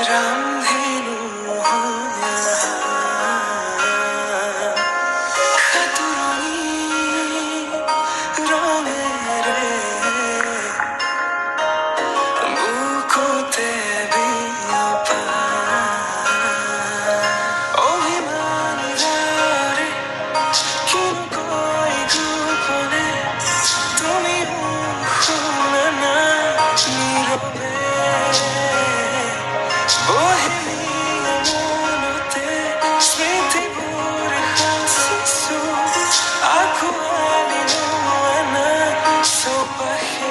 रामधेनु हूँ यहाँ खतरोनी রঙেরে বুকুতে বিয়পা অভিমানীরারে কিনুকই গোপনে তুমি শুনে না নীরবে বহিনী মনতে স্মৃতিবোৰ হাসিছো আঁকুৱালি নোৱা চৌপাশে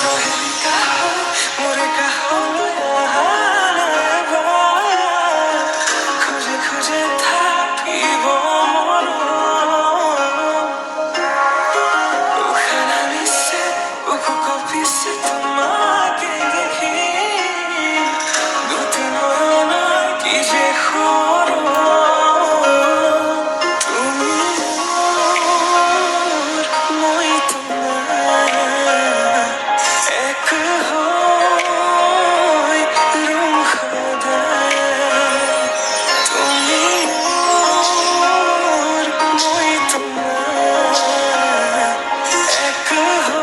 ৰহেলি কাহ মোৰে কাহলৈ অহা নাইবাৰ খোজে খোজে থাকিব মন উশাহ নামিছে বুকু কঁপিছে তোমাকে দেখি দুটি নয়নৰ কি যে সৰল তুমি মোৰ মই তোমাৰ এক হৈ ৰম সদায় তুমি মোৰ মই তোমাৰ এক হৈ ৰম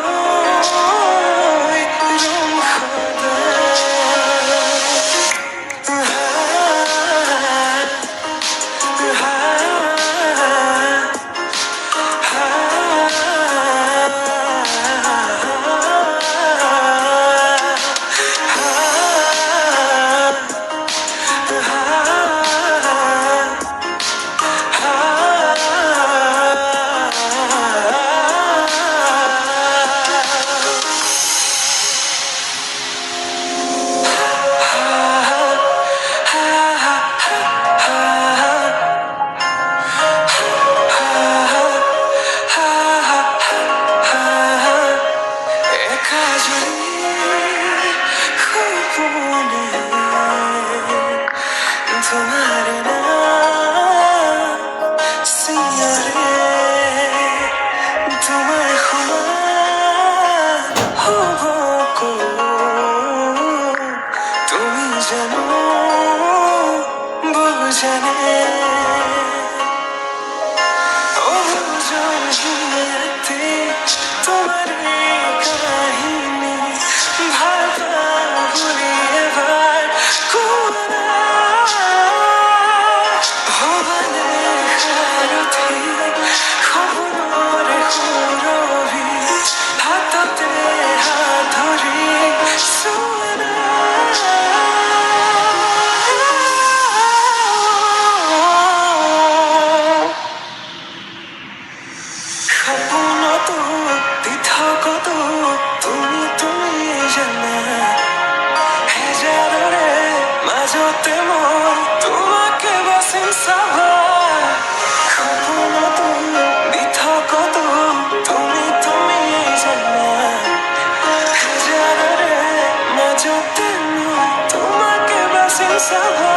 তোমার নাম সিয়ারে তোমার সমান হব তুমি জানো বুজানে অবুজন হিয়াতে তোমার কাহিনী ভাবা বলি এবার কোনা ভবানে সারথি খবরে সুরভি হাততে হাত ধৰি সোনা সপোনতো দি থাকোতো তুমি তুমি জানা হেজাৰৰে মাজতে মই তোমাকে বাচিম চাবা সপোনতো দি থাকোতো তুমি তুমি জানা হেজাৰৰে মাজতে মই তোমাকে বাচিম চাবা